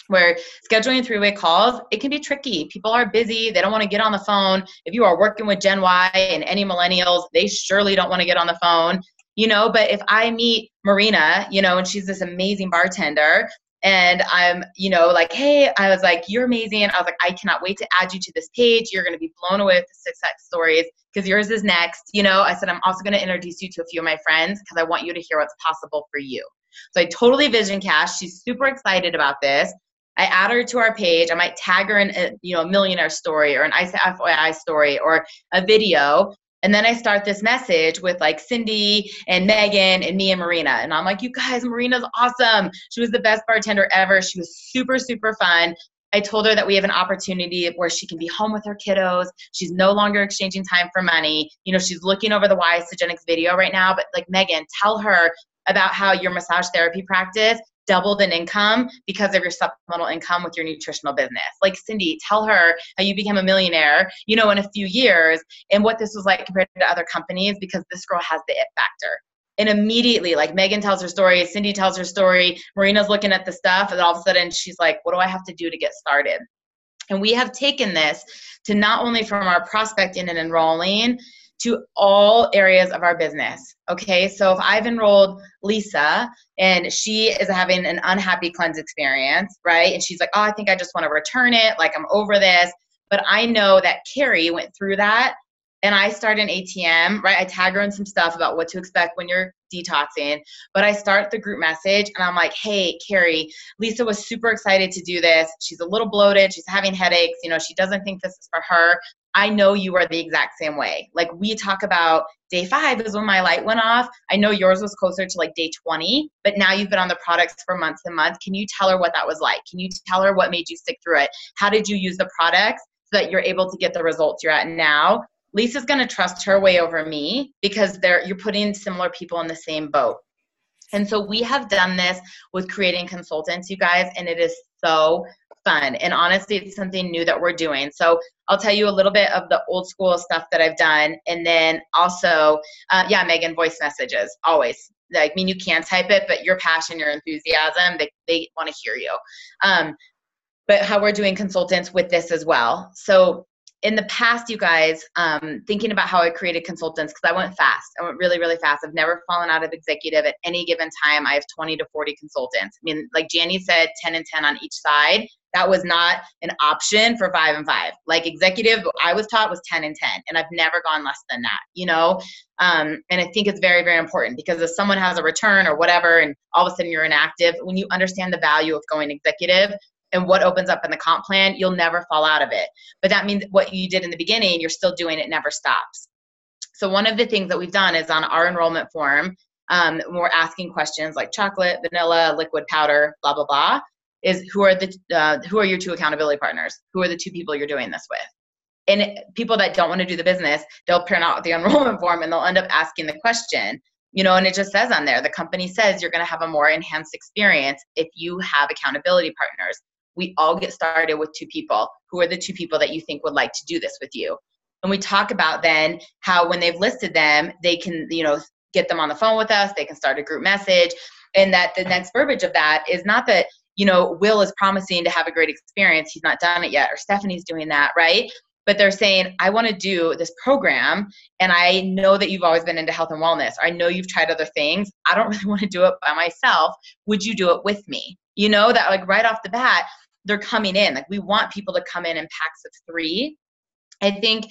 Where scheduling 3-way calls, it can be tricky. People are busy. They don't want to get on the phone. If you are working with Gen Y and any millennials, they surely don't want to get on the phone, you know. But if I meet Marina, you know, and she's this amazing bartender, and I'm, you know, like, hey, I was like, you're amazing. I was like, I cannot wait to add you to this page. You're going to be blown away with the success stories because yours is next. You know, I said, I'm also going to introduce you to a few of my friends because I want you to hear what's possible for you. So I totally vision cast. She's super excited about this. I add her to our page. I might tag her in a, you know, a millionaire story or an ISA story or a video. And then I start this message with like Cindy and Megan and me and Marina. And I'm like, you guys, Marina's awesome. She was the best bartender ever. She was super, super fun. I told her that we have an opportunity where she can be home with her kiddos. She's no longer exchanging time for money. You know, she's looking over the Why Sogenics video right now, but like, Megan, tell her about how your massage therapy practice doubled in income because of your supplemental income with your nutritional business. Like, Cindy, tell her how you became a millionaire, you know, in a few years, and what this was like compared to other companies, because this girl has the it factor. And immediately, like, Megan tells her story, Cindy tells her story, Marina's looking at the stuff, and all of a sudden she's like, what do I have to do to get started? And we have taken this to not only from our prospecting and enrolling to all areas of our business. Okay, so if I've enrolled Lisa and she is having an unhappy cleanse experience, right? And she's like, oh, I think I just want to return it. Like, I'm over this. But I know that Carrie went through that, and I start an ATM, right? I tag her in some stuff about what to expect when you're detoxing, but I start the group message and I'm like, hey, Carrie, Lisa was super excited to do this. She's a little bloated. She's having headaches. You know, she doesn't think this is for her. I know you are the exact same way. Like, we talk about day 5 is when my light went off. I know yours was closer to like day 20, but now you've been on the products for months and months. Can you tell her what that was like? Can you tell her what made you stick through it? How did you use the products so that you're able to get the results you're at now? Lisa's going to trust her way over me because you're putting similar people in the same boat. And so we have done this with creating consultants, you guys, and it is so fun. And honestly, it's something new that we're doing. So I'll tell you a little bit of the old school stuff that I've done. And then also, Megan, voice messages, always. Like, I mean, you can type it, but your passion, your enthusiasm, they want to hear you. But how we're doing consultants with this as well. So in the past, you guys, thinking about how I created consultants, because I went fast. I went really, really fast. I've never fallen out of executive. At any given time, I have 20 to 40 consultants. I mean, like Janie said, 10 and 10 on each side. That was not an option for 5 and 5. Like, executive, I was taught was 10 and 10, and I've never gone less than that, you know? And I think it's very, very important, because if someone has a return or whatever, and all of a sudden you're inactive, when you understand the value of going executive and what opens up in the comp plan, you'll never fall out of it. But that means what you did in the beginning, you're still doing it, never stops. So one of the things that we've done is on our enrollment form, we're asking questions like chocolate, vanilla, liquid, powder, blah, blah, blah, is who are your 2 accountability partners? Who are the 2 people you're doing this with? And people that don't want to do the business, they'll print out the enrollment form and they'll end up asking the question, you know, and it just says on there, the company says you're going to have a more enhanced experience if you have accountability partners. We all get started with 2 people. Who are the 2 people that you think would like to do this with you? And we talk about then how when they've listed them, they can, you know, get them on the phone with us. They can start a group message. And that the next verbiage of that is not that, you know, Will is promising to have a great experience. He's not done it yet. Or Stephanie's doing that, right? But they're saying, I want to do this program, and I know that you've always been into health and wellness. Or I know you've tried other things. I don't really want to do it by myself. Would you do it with me? You know, that like right off the bat, they're coming in. Like, we want people to come in packs of 3. I think,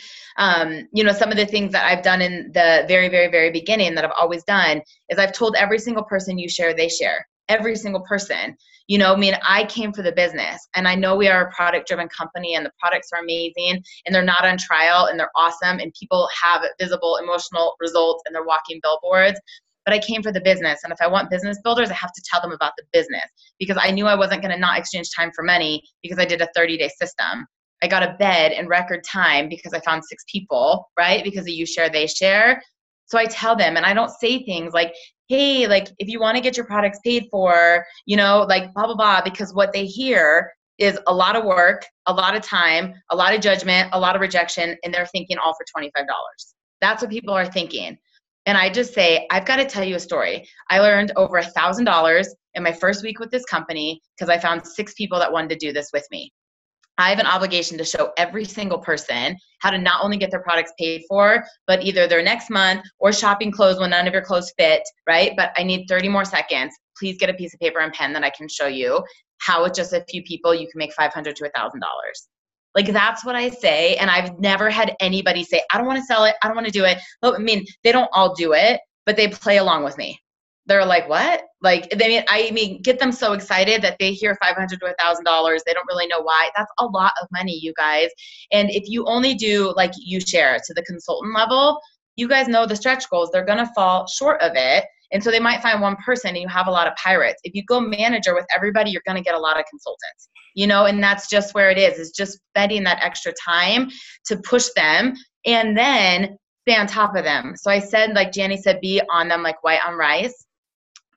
you know, some of the things that I've done in the very, very, very beginning that I've always done is I've told every single person you share, they share. Every single person. You know, I mean, I came for the business, and I know we are a product-driven company, and the products are amazing, and they're not on trial, and they're awesome, and people have visible emotional results, and they're walking billboards. But I came for the business, and if I want business builders, I have to tell them about the business, because I knew I wasn't going to not exchange time for money because I did a 30-day system. I got a bed in record time because I found 6 people, right? Because of you share, they share. So I tell them, and I don't say things like, hey, like, if you want to get your products paid for, you know, like blah, blah, blah, because what they hear is a lot of work, a lot of time, a lot of judgment, a lot of rejection, and they're thinking all for $25. That's what people are thinking. And I just say, I've got to tell you a story. I learned over $1,000 in my first week with this company because I found 6 people that wanted to do this with me. I have an obligation to show every single person how to not only get their products paid for, but either their next month or shopping clothes when none of your clothes fit, right? But I need 30 more seconds. Please get a piece of paper and pen that I can show you how with just a few people you can make $500 to $1,000. Like, that's what I say. And I've never had anybody say, I don't want to sell it. I don't want to do it. Well, I mean, they don't all do it, but they play along with me. They're like, what? Like, I mean, get them so excited that they hear $500 to $1,000. They don't really know why. That's a lot of money, you guys. And if you only do like you share to the consultant level, you guys know the stretch goals, they're going to fall short of it. And so they might find one person and you have a lot of pirates. If you go manager with everybody, you're going to get a lot of consultants, and that's just where it is just spending that extra time to push them and then stay on top of them. So I said, like Janny said, be on them like white on rice.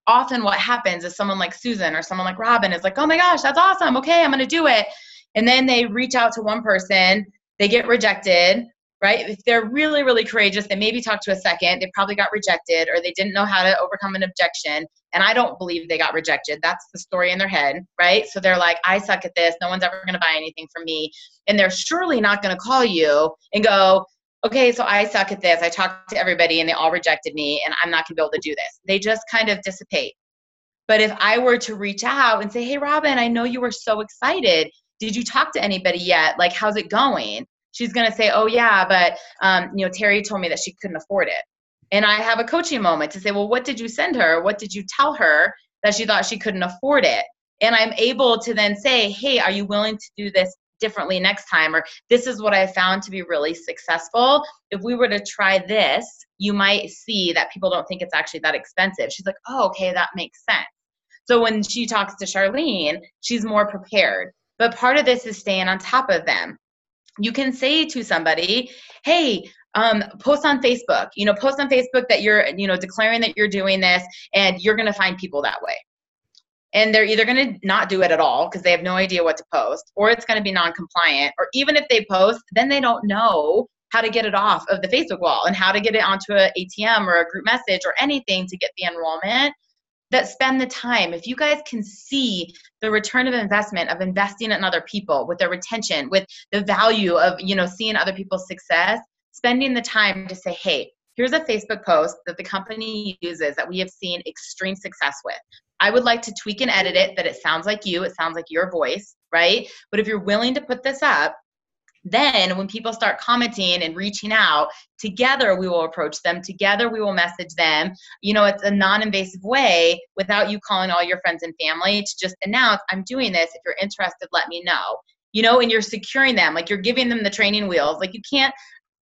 Often what happens is someone like Susan or someone like Robin is like, oh my gosh, that's awesome. Okay, I'm going to do it. And then they reach out to one person, they get rejected, right? If they're really, really courageous, they maybe talk to a second, they probably got rejected or they didn't know how to overcome an objection. And I don't believe they got rejected. That's the story in their head, right? So they're like, I suck at this. No one's ever going to buy anything from me. And they're surely not going to call you and go, okay, so I suck at this. I talked to everybody and they all rejected me and I'm not going to be able to do this. They just kind of dissipate. But if I were to reach out and say, hey, Robin, I know you were so excited. Did you talk to anybody yet? Like, how's it going? She's going to say, oh, yeah, but, Terry told me that she couldn't afford it. And I have a coaching moment to say, well, what did you send her? What did you tell her that she thought she couldn't afford it? And I'm able to then say, hey, are you willing to do this differently next time? Or this is what I found to be really successful. If we were to try this, you might see that people don't think it's actually that expensive. She's like, oh, okay, that makes sense. So when she talks to Charlene, she's more prepared. But part of this is staying on top of them. You can say to somebody, hey, post on Facebook, post on Facebook that you're, declaring that you're doing this and you're going to find people that way. And they're either going to not do it at all because they have no idea what to post, or it's going to be non-compliant, or even if they post, then they don't know how to get it off of the Facebook wall and how to get it onto an ATM or a group message or anything to get the enrollment. That spend the time. If you guys can see the return of investment of investing in other people with their retention, with the value of, seeing other people's success, spending the time to say, hey, here's a Facebook post that the company uses that we have seen extreme success with. I would like to tweak and edit it that it sounds like you, it sounds like your voice, right? But if you're willing to put this up, then when people start commenting and reaching out, together we will approach them. Together we will message them. It's a non-invasive way without you calling all your friends and family to just announce, I'm doing this. If you're interested, let me know. And you're securing them. Like, you're giving them the training wheels. Like, you can't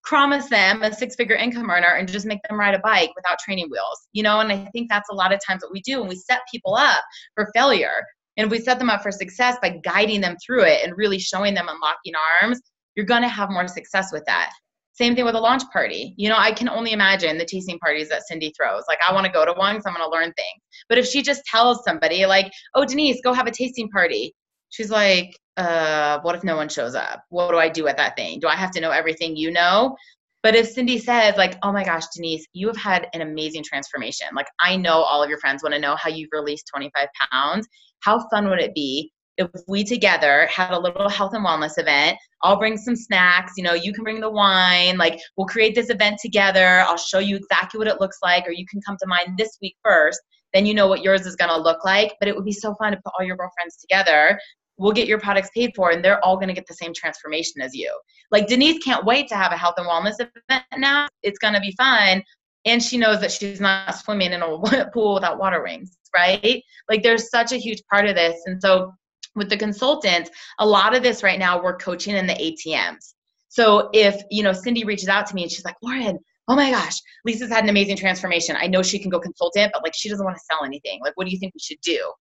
promise them a 6-figure income earner and just make them ride a bike without training wheels. And I think that's a lot of times what we do when we set people up for failure. And we set them up for success by guiding them through it and really showing them unlocking arms. You're going to have more success with that. Same thing with a launch party. I can only imagine the tasting parties that Cindy throws. Like, I want to go to one because I'm going to learn things. But if she just tells somebody like, oh, Denise, go have a tasting party. She's like, what if no one shows up? What do I do at that thing? Do I have to know everything you know? But if Cindy says like, oh my gosh, Denise, you have had an amazing transformation. Like, I know all of your friends want to know how you've released 25 pounds. How fun would it be if we together had a little health and wellness event? I'll bring some snacks, you can bring the wine, like, we'll create this event together. I'll show you exactly what it looks like, or you can come to mine this week first. Then you know what yours is going to look like. But it would be so fun to put all your girlfriends together. We'll get your products paid for, and they're all going to get the same transformation as you. Like, Denise can't wait to have a health and wellness event now. It's going to be fun. And she knows that she's not swimming in a pool without water wings, right? Like, there's such a huge part of this. And so with the consultants, a lot of this right now, we're coaching in the ATMs. So if, Cindy reaches out to me and she's like, Lauren, oh my gosh, Lisa's had an amazing transformation. I know she can go consultant, but like, she doesn't want to sell anything. Like, what do you think we should do?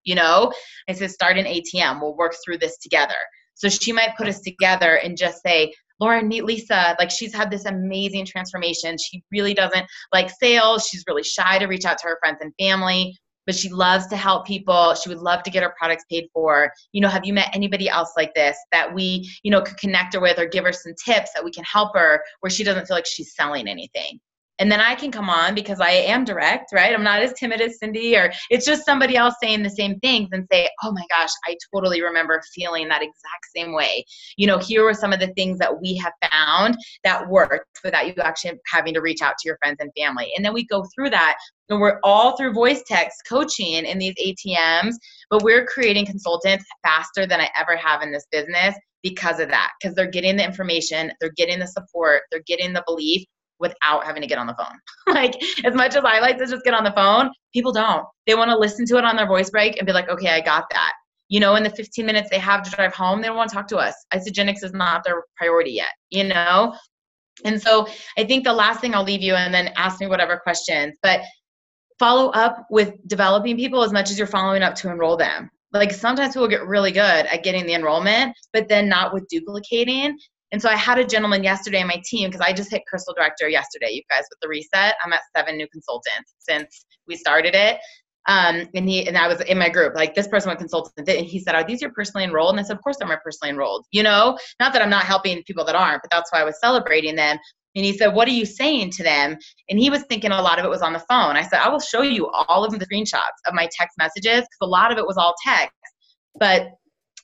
I said, start an ATM. We'll work through this together. So she might put us together and just say, Lauren, meet Lisa. Like, she's had this amazing transformation. She really doesn't like sales. She's really shy to reach out to her friends and family, but she loves to help people. She would love to get her products paid for. Have you met anybody else like this that we, could connect her with, or give her some tips that we can help her where she doesn't feel like she's selling anything? And then I can come on because I am direct, right? I'm not as timid as Cindy, or it's just somebody else saying the same things and say, oh my gosh, I totally remember feeling that exact same way. Here were some of the things that we have found that worked without you actually having to reach out to your friends and family. And then we go through that, and we're all through voice text coaching in these ATMs, but we're creating consultants faster than I ever have in this business because of that, because they're getting the information, they're getting the support, they're getting the belief, without having to get on the phone. Like, as much as I like to just get on the phone, people don't. They want to listen to it on their voice break and be like, okay, I got that. In the 15 minutes they have to drive home, they don't want to talk to us. Isagenix is not their priority yet, And so I think the last thing I'll leave you, and then ask me whatever questions, but follow up with developing people as much as you're following up to enroll them. Like sometimes people get really good at getting the enrollment, but then not with duplicating. And so I had a gentleman yesterday on my team, because I just hit Crystal Director yesterday, you guys, with the reset. I'm at 7 new consultants since we started it. And I was in my group, like this person went consultant, and he said, "Are these your personally enrolled?" And I said, "Of course they're my personally enrolled, you know, not that I'm not helping people that aren't, but that's why I was celebrating them." And he said, "What are you saying to them?" And he was thinking a lot of it was on the phone. I said, "I will show you all of the screenshots of my text messages, because a lot of it was all text. But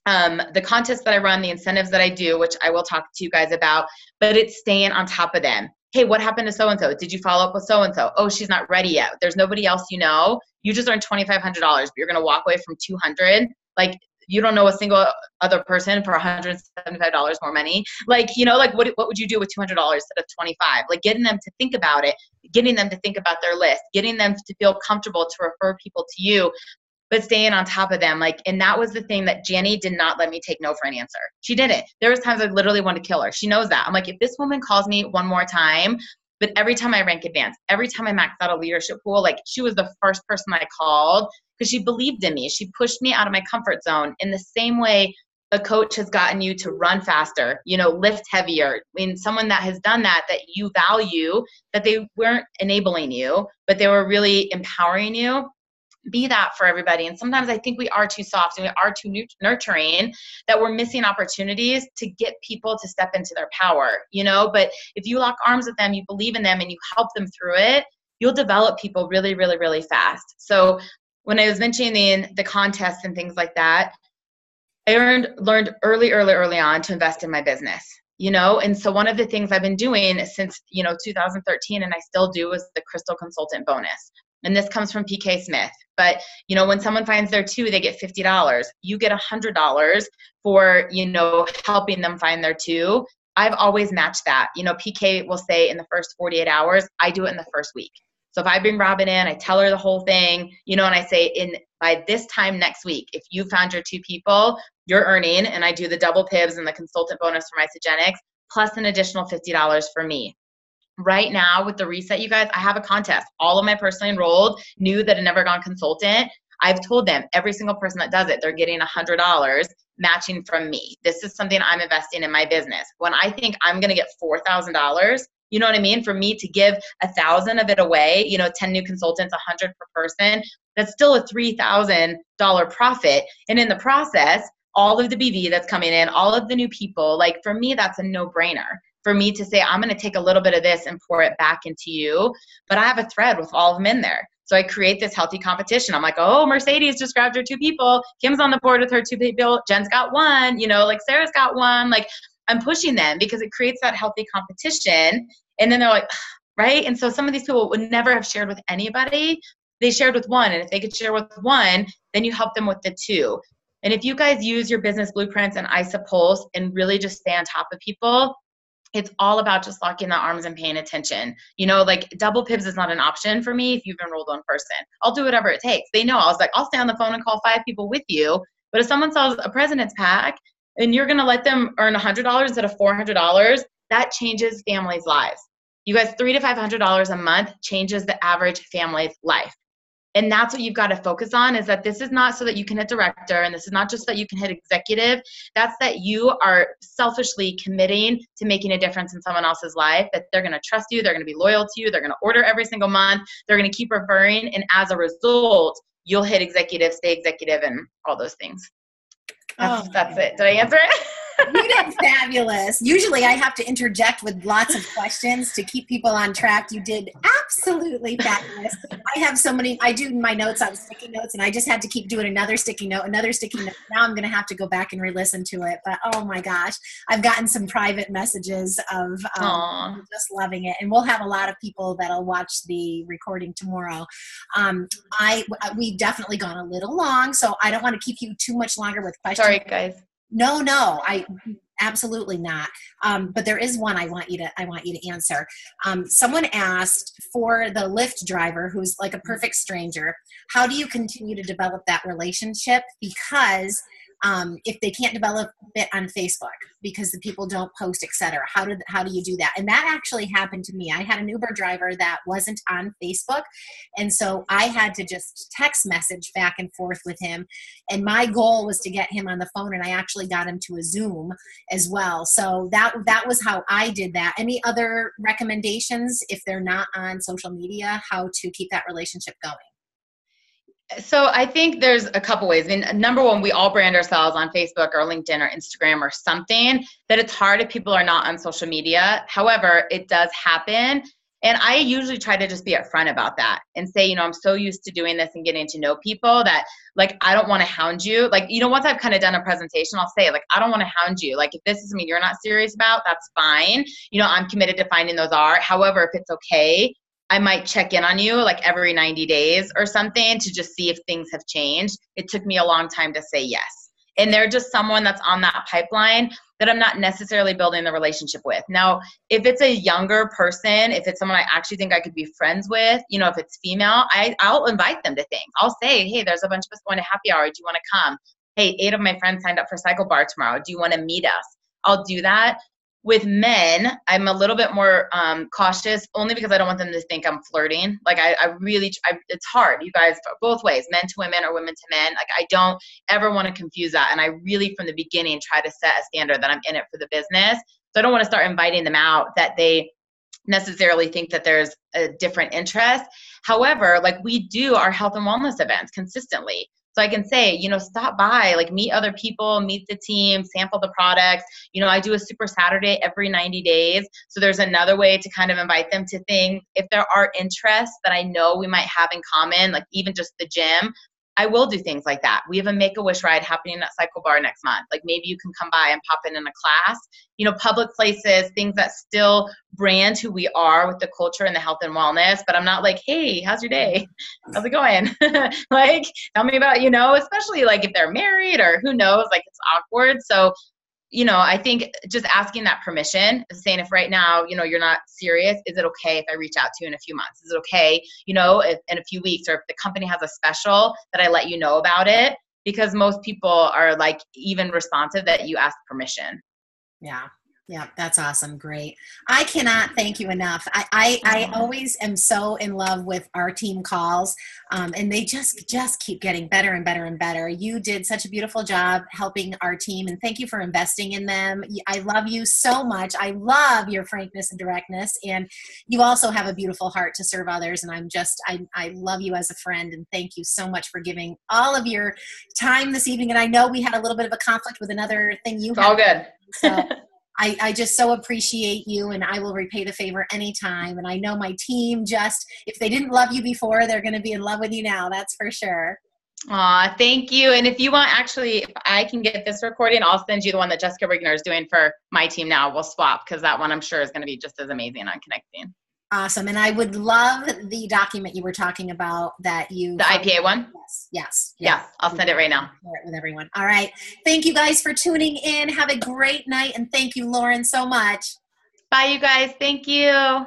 the contests that I run, the incentives that I do, which I will talk to you guys about, but it's staying on top of them. Hey, what happened to so-and-so? Did you follow up with so-and-so? Oh, she's not ready yet. There's nobody else you know. You just earned $2,500, but you're going to walk away from $200. Like, you don't know a single other person for $175 more money. Like, you know, like what would you do with $200 instead of 25? Like getting them to think about it, getting them to think about their list, getting them to feel comfortable to refer people to you, but staying on top of them. Like, and that was the thing that Janny did not let me take no for an answer. She didn't. There was times I literally wanted to kill her. She knows that. I'm like, if this woman calls me one more time, but every time I rank advanced, every time I maxed out a leadership pool, like she was the first person I called because she believed in me. She pushed me out of my comfort zone in the same way a coach has gotten you to run faster, you know, lift heavier. I mean, someone that has done that you value, that they weren't enabling you, but they were really empowering you. Be that for everybody. And sometimes I think we are too soft and we are too nurturing, that we're missing opportunities to get people to step into their power, you know. But if you lock arms with them, you believe in them, and you help them through it, you'll develop people really, really, really fast. So when I was mentioning the contests and things like that, I learned early on to invest in my business, you know. And so one of the things I've been doing since, you know, 2013, and I still do, is the Crystal Consultant Bonus. And this comes from PK Smith. But, you know, when someone finds their 2, they get $50. You get $100 for, you know, helping them find their 2. I've always matched that. You know, PK will say in the first 48 hours, I do it in the first week. So if I bring Robin in, I tell her the whole thing, you know, and I say, by this time next week, if you found your 2 people, you're earning, and I do the double PIVs and the consultant bonus for Isagenix, plus an additional $50 for me. Right now with the reset, you guys, I have a contest. All of my personally enrolled, new that had never gone consultant, I've told them every single person that does it, they're getting $100 matching from me. This is something I'm investing in my business. When I think I'm going to get $4,000, you know what I mean? For me to give 1,000 of it away, you know, 10 new consultants, 100 per person, that's still a $3,000 profit. And in the process, all of the BV that's coming in, all of the new people, like for me, that's a no-brainer. For me to say, I'm going to take a little bit of this and pour it back into you. But I have a thread with all of them in there. So I create this healthy competition. I'm like, oh, Mercedes just grabbed her 2 people. Kim's on the board with her 2 people. Jen's got 1, you know, like Sarah's got 1. Like I'm pushing them because it creates that healthy competition. And then they're like, right? And so some of these people would never have shared with anybody. They shared with 1. And if they could share with 1, then you help them with the 2. And if you guys use your business blueprints and ISAPulse and really just stay on top of people, it's all about just locking the arms and paying attention. You know, like double PIVs is not an option for me if you've enrolled 1 person. I'll do whatever it takes. They know. I was like, I'll stay on the phone and call 5 people with you. But if someone sells a President's Pack and you're going to let them earn $100 instead of $400, that changes families' lives. You guys, $300 to $500 a month changes the average family's life. And that's what you've got to focus on, is that this is not so that you can hit director, and this is not just that you can hit executive. That's that you are selfishly committing to making a difference in someone else's life, that they're going to trust you, they're going to be loyal to you, they're going to order every single month, they're going to keep referring, and as a result, you'll hit executive, stay executive, and all those things. That's it. Did I answer it? You did fabulous. Usually I have to interject with lots of questions to keep people on track. You did absolutely fabulous. I have so many, I do my notes on sticky notes, and I just had to keep doing another sticky note. Now I'm going to have to go back and re-listen to it. But oh my gosh, I've gotten some private messages of just loving it. And we'll have a lot of people that'll watch the recording tomorrow. We've definitely gone a little long, so I don't want to keep you too much longer with questions. Sorry, guys. No, I absolutely not. But there is one I want you to answer. Someone asked, for the Lyft driver who's like a perfect stranger, how do you continue to develop that relationship? Because if they can't develop it on Facebook because the people don't post, etc. How do you do that? And that actually happened to me. I had an Uber driver that wasn't on Facebook, and so I had to just text message back and forth with him. And my goal was to get him on the phone, and I actually got him to a Zoom as well. So that was how I did that. Any other recommendations if they're not on social media, how to keep that relationship going? So I think there's a couple ways. I mean, number one, we all brand ourselves on Facebook or LinkedIn or Instagram or something, that it's hard if people are not on social media. However, it does happen. And I usually try to just be upfront about that and say, you know, I'm so used to doing this and getting to know people that, like, I don't want to hound you. Like, you know, once I've kind of done a presentation, I'll say, like, I don't want to hound you. Like, if this is something you're not serious about, that's fine. You know, I'm committed to finding those are. However, if it's okay, I might check in on you like every 90 days or something to just see if things have changed. It took me a long time to say yes. And they're just someone that's on that pipeline that I'm not necessarily building the relationship with. Now, if it's a younger person, if it's someone I actually think I could be friends with, you know, if it's female, I'll invite them to things. I'll say, hey, there's a bunch of us going to happy hour. Do you want to come? Hey, 8 of my friends signed up for Cycle Bar tomorrow. Do you want to meet us? I'll do that. With men, I'm a little bit more cautious, only because I don't want them to think I'm flirting. Like it's hard, you guys, both ways, men to women or women to men. Like, I don't ever want to confuse that. And I really, from the beginning, try to set a standard that I'm in it for the business. So I don't want to start inviting them out that they necessarily think that there's a different interest. However, like, we do our health and wellness events consistently. So I can say, you know, stop by, like, meet other people, meet the team, sample the products. You know, I do a Super Saturday every 90 days. So there's another way to kind of invite them to things. If there are interests that I know we might have in common, like even just the gym, I will do things like that. We have a Make-A-Wish ride happening at Cycle Bar next month. Like, maybe you can come by and pop in a class. You know, public places, things that still brand who we are with the culture and the health and wellness. But I'm not like, hey, how's your day? How's it going? Like, tell me about, you know, especially like if they're married or who knows, like, it's awkward. So, you know, I think just asking that permission, saying, if right now, you know, you're not serious, is it okay if I reach out to you in a few months? Is it okay, you know, if in a few weeks, or if the company has a special, that I let you know about it? Because most people are like even responsive that you ask permission. Yeah. Yeah, that's awesome. Great. I cannot thank you enough. I always am so in love with our team calls, and they just keep getting better and better and better. You did such a beautiful job helping our team, and thank you for investing in them. I love you so much. I love your frankness and directness, and you also have a beautiful heart to serve others, and I love you as a friend, and thank you so much for giving all of your time this evening. And I know we had a little bit of a conflict with another thing you had. All good. So I just so appreciate you, and I will repay the favor anytime. And I know my team, just, if they didn't love you before, they're going to be in love with you now. That's for sure. Aw, thank you. And if you want, actually, if I can get this recording, I'll send you the one that Jessica Rigner is doing for my team now. We'll swap, because that one I'm sure is going to be just as amazing on connecting. Awesome. And I would love the document you were talking about that you... The IPA one? Yes. Yeah, I'll send it right now. Share it with everyone. All right. Thank you guys for tuning in. Have a great night. And thank you, Lauren, so much. Bye, you guys. Thank you.